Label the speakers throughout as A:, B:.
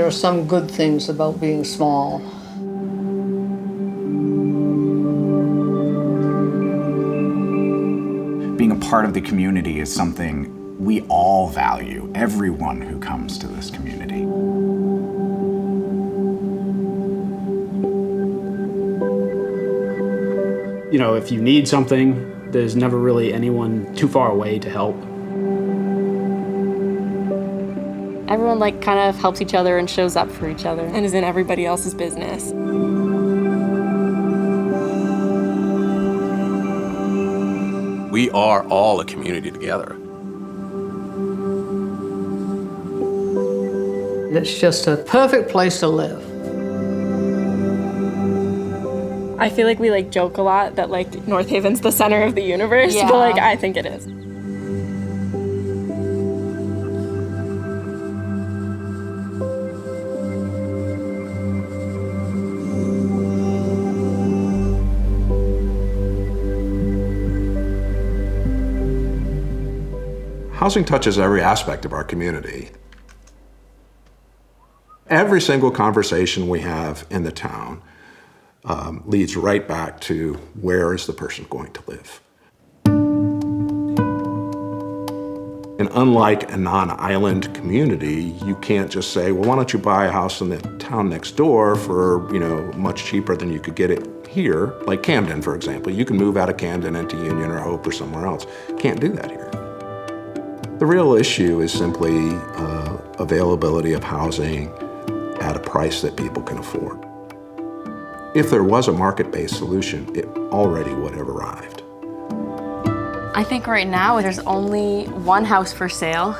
A: there are some good things about being small.
B: Being a part of the community is something we all value, everyone who comes to this community.
C: You know, if you need something, there's never really anyone too far away to help.
D: Everyone kind of helps each other and shows up for each other and is in everybody else's business.
E: We are all a community together.
A: It's just a perfect place to live.
D: I feel like we joke a lot that North Haven's the center of the universe, yeah. But I think it is.
F: Housing touches every aspect of our community. Every single conversation we have in the town leads right back to where is the person going to live. And unlike a non-island community, you can't just say, well, why don't you buy a house in the town next door for, much cheaper than you could get it here, like Camden, for example. You can move out of Camden into Union or Hope or somewhere else. Can't do that here. The real issue is simply availability of housing at a price that people can afford. If there was a market-based solution, it already would have arrived.
D: I think right now there's only one house for sale,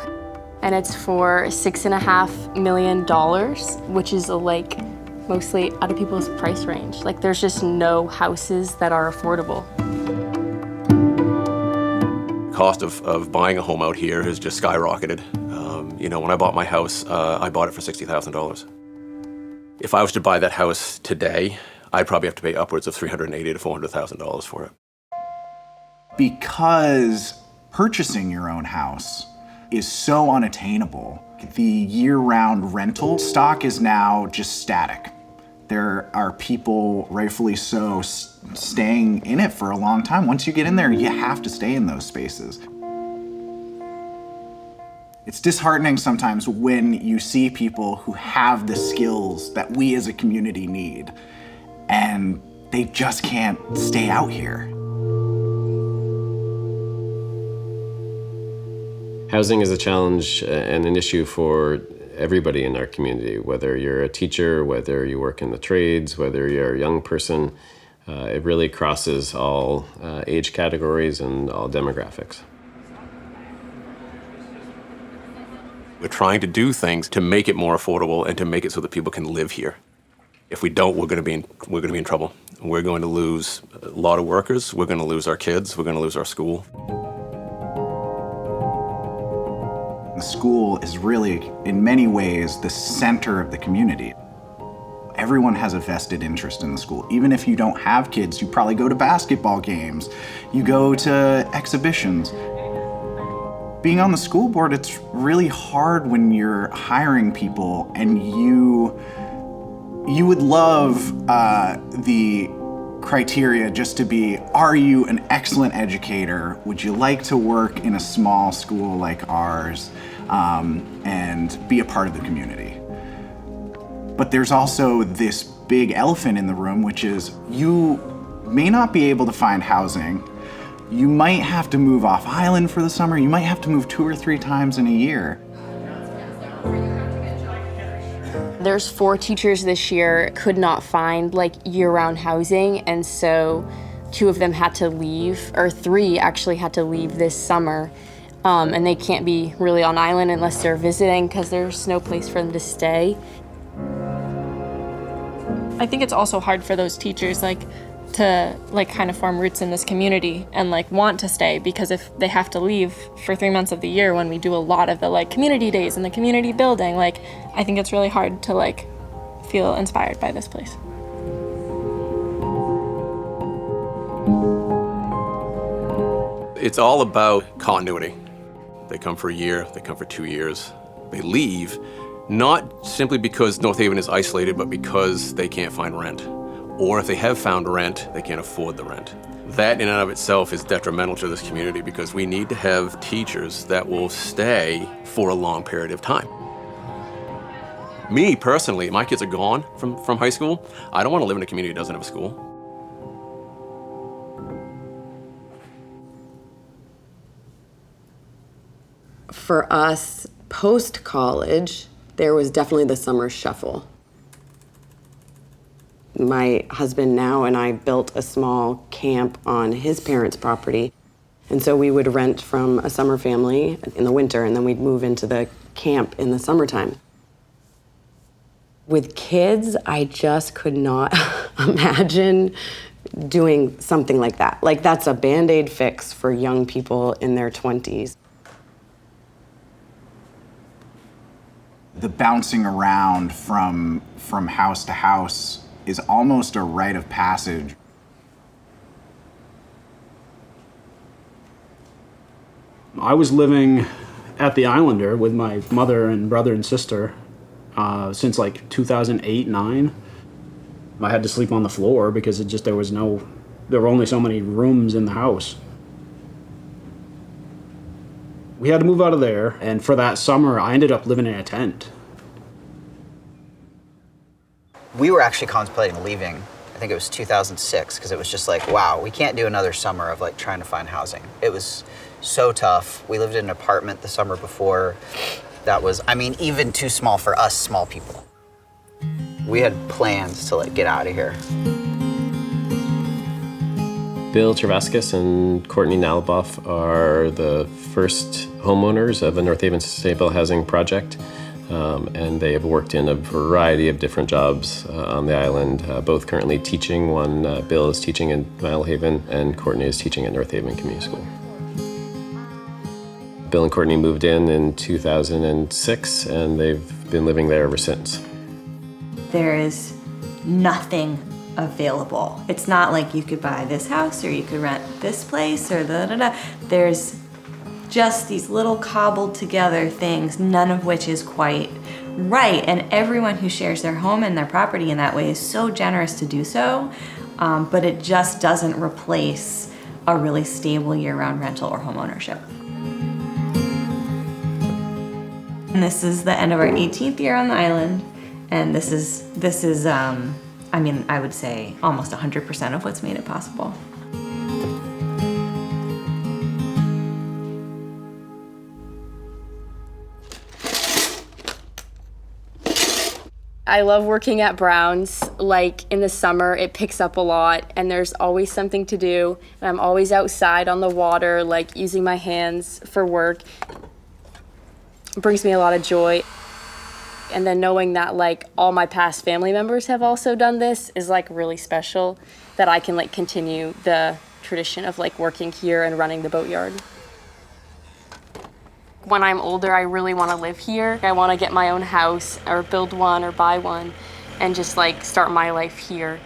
D: and it's for $6.5 million, which is mostly out of people's price range. There's just no houses that are affordable.
E: Cost of buying a home out here has just skyrocketed. When I bought my house, I bought it for $60,000. If I was to buy that house today, I'd probably have to pay upwards of $380,000 to $400,000 for it.
B: Because purchasing your own house is so unattainable, the year-round rental stock is now just static. There are people, rightfully so, staying in it for a long time. Once you get in there, you have to stay in those spaces. It's disheartening sometimes when you see people who have the skills that we as a community need, and they just can't stay out here.
G: Housing is a challenge and an issue for everybody in our community, whether you're a teacher, whether you work in the trades, whether you're a young person. It really crosses all age categories and all demographics.
E: We're trying to do things to make it more affordable and to make it so that people can live here. If we don't, we're going to be in trouble. We're going to lose a lot of workers. We're going to lose our kids. We're going to lose our school.
B: The school is really, in many ways, the center of the community. Everyone has a vested interest in the school. Even if you don't have kids, you probably go to basketball games, you go to exhibitions. Being on the school board, it's really hard when you're hiring people and you would love the criteria just to be, are you an excellent educator? Would you like to work in a small school like ours and be a part of the community? But there's also this big elephant in the room, which is you may not be able to find housing. You might have to move off island for the summer. You might have to move 2 or 3 times in a year.
D: There's 4 teachers this year could not find year-round housing, and so 2 of them had to leave, or 3 actually had to leave this summer. And they can't be really on island unless they're visiting because there's no place for them to stay. I think it's also hard for those teachers to kind of form roots in this community and want to stay, because if they have to leave for 3 months of the year when we do a lot of the community days in the community building, I think it's really hard to feel inspired by this place.
E: It's all about continuity. They come for a year, they come for 2 years, they leave, Not simply because North Haven is isolated, but because they can't find rent. Or if they have found rent, they can't afford the rent. That in and of itself is detrimental to this community because we need to have teachers that will stay for a long period of time. Me, personally, my kids are gone from high school. I don't want to live in a community that doesn't have a school.
H: For us, post-college, there was definitely the summer shuffle. My husband now and I built a small camp on his parents' property. And so we would rent from a summer family in the winter, and then we'd move into the camp in the summertime. With kids, I just could not imagine doing something like that. Like, that's a Band-Aid fix for young people in their 20s.
B: The bouncing around from house to house is almost a rite of passage.
C: I was living at the Islander with my mother and brother and sister since like 2008, 9. I had to sleep on the floor because there were only so many rooms in the house. We had to move out of there, and for that summer, I ended up living in a tent.
I: We were actually contemplating leaving, I think it was 2006, because it was just like, wow, we can't do another summer of like trying to find housing. It was so tough. We lived in an apartment the summer before that was, I mean, even too small for us small people. We had plans to like get out of here.
G: Bill Travaskis and Courtney Nalaboff are the first homeowners of the North Haven Sustainable Housing Project. And they have worked in a variety of different jobs on the island, both currently teaching. Bill is teaching in Milehaven, and Courtney is teaching at North Haven Community School. Bill and Courtney moved in 2006, and they've been living there ever since.
J: There is nothing available. It's not like you could buy this house or you could rent this place or da-da-da. There's just these little cobbled together things, none of which is quite right. And everyone who shares their home and their property in that way is so generous to do so, but it just doesn't replace a really stable year-round rental or home ownership. And this is the end of our 18th year on the island, and this is I mean, I would say almost 100% of what's made it possible.
D: I love working at Brown's. Like in the summer, it picks up a lot and there's always something to do. And I'm always outside on the water, like using my hands for work. It brings me a lot of joy. And then knowing that like all my past family members have also done this is like really special, that I can like continue the tradition of like working here and running the boatyard. When I'm older, I really want to live here. I want to get my own house or build one or buy one and just like start my life here.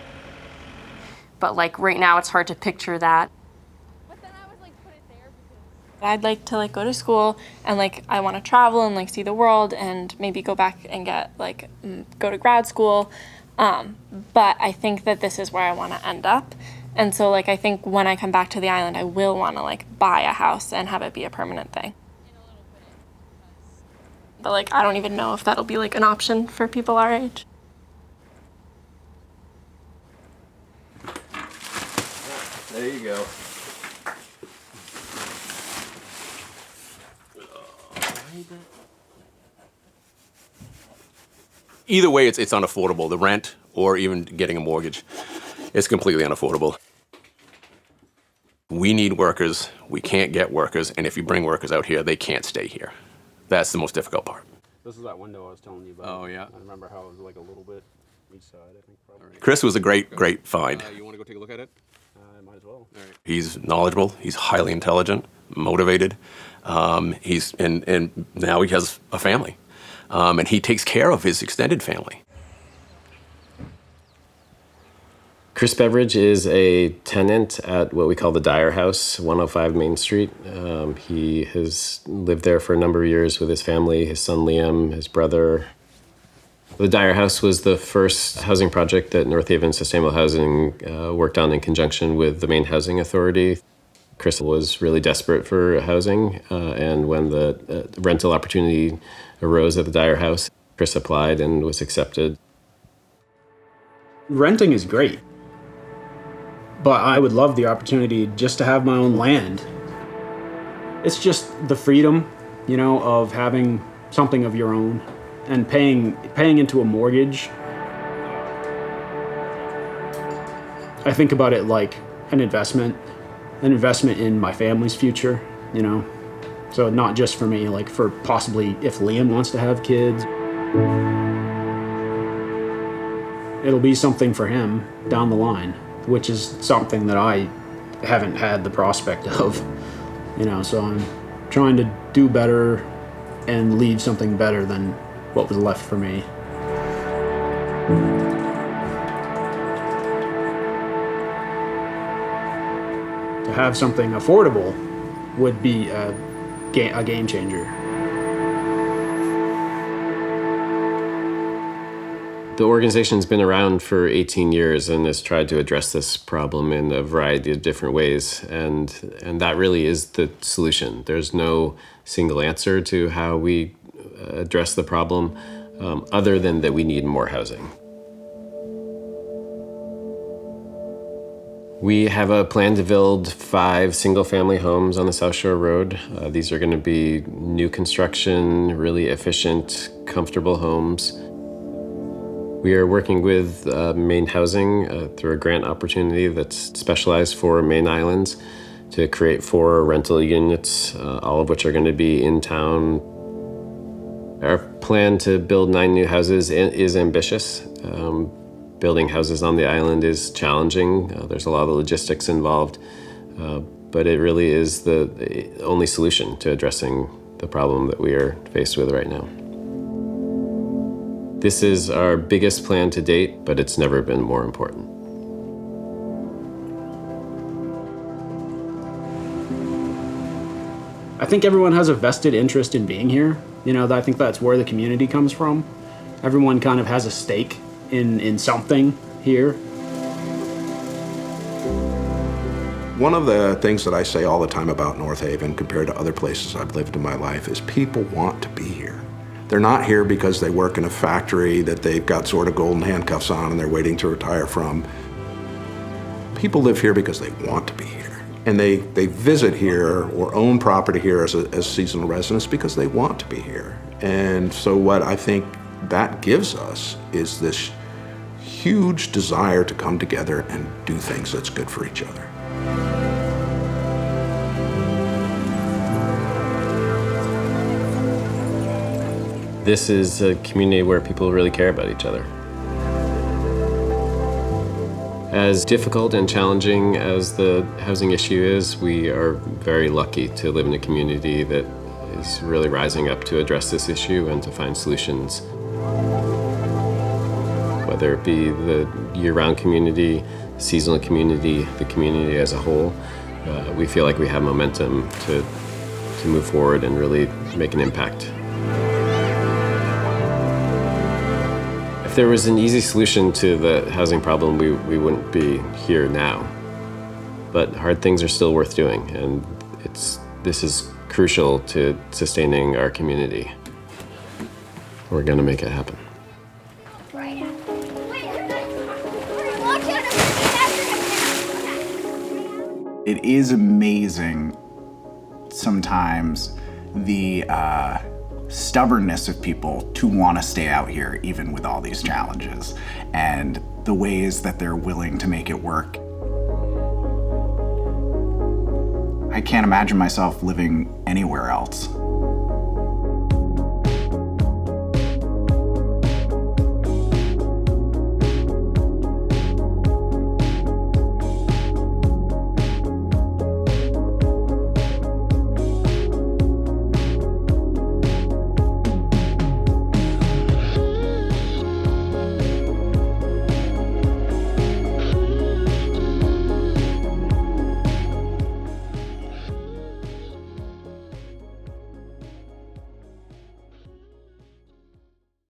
D: But like right now, it's hard to picture that. But then I would like put it there because I'd like to like go to school and like I want to travel and like see the world and maybe go back and get like go to grad school. But I think that this is where I want to end up. And so like I think when I come back to the island, I will want to like buy a house and have it be a permanent thing. But like, I don't even know if that'll be like an option for people our age.
E: There you go. Either way, it's unaffordable. The rent or even getting a mortgage is completely unaffordable. We need workers. We can't get workers. And if you bring workers out here, they can't stay here. That's the most difficult part.
C: This is that window I was telling you about.
E: Oh, yeah.
C: I remember how it was like a little bit each side, I think, probably.
E: Chris was a great find.
C: You want to go take a look at it? I might as well. All right.
E: He's knowledgeable. He's highly intelligent, motivated. And now he has a family. And he takes care of his extended family.
G: Chris Beveridge is a tenant at what we call the Dyer House, 105 Main Street. He has lived there for a number of years with his family, his son Liam, his brother, The Dyer House was the first housing project that North Haven Sustainable Housing worked on in conjunction with the Maine Housing Authority. Chris was really desperate for housing, and when the rental opportunity arose at the Dyer House, Chris applied and was accepted.
C: Renting is great, but I would love the opportunity just to have my own land. It's just the freedom, you know, of having something of your own and paying into a mortgage. I think about it like an investment in my family's future, you know? So not just for me, like for possibly if Liam wants to have kids. It'll be something for him down the line, which is something that I haven't had the prospect of, you know, so I'm trying to do better and leave something better than what was left for me. To have something affordable would be a game changer.
G: The organization's been around for 18 years and has tried to address this problem in a variety of different ways, and that really is the solution. There's no single answer to how we address the problem, other than that we need more housing. We have a plan to build 5 single-family homes on the South Shore Road. These are going to be new construction, really efficient, comfortable homes. We are working with Maine Housing through a grant opportunity that's specialized for Maine Islands to create 4 rental units, all of which are going to be in town. Our plan to build 9 new houses is ambitious. Building houses on the island is challenging. There's a lot of logistics involved, but it really is the only solution to addressing the problem that we are faced with right now. This is our biggest plan to date, but it's never been more important.
C: I think everyone has a vested interest in being here. You know, I think that's where the community comes from. Everyone kind of has a stake in something here.
F: One of the things that I say all the time about North Haven compared to other places I've lived in my life is people want to be here. They're not here because they work in a factory that they've got sort of golden handcuffs on and they're waiting to retire from. People live here because they want to be here. And they visit here or own property here as seasonal residents because they want to be here. And so what I think that gives us is this huge desire to come together and do things that's good for each other.
G: This is a community where people really care about each other. As difficult and challenging as the housing issue is, we are very lucky to live in a community that is really rising up to address this issue and to find solutions. Whether it be the year-round community, seasonal community, the community as a whole, we feel like we have momentum to move forward and really make an impact. If there was an easy solution to the housing problem, we wouldn't be here now. But hard things are still worth doing, and this is crucial to sustaining our community. We're gonna make it happen.
B: It is amazing sometimes the stubbornness of people to want to stay out here even with all these challenges and the ways that they're willing to make it work. I can't imagine myself living anywhere else.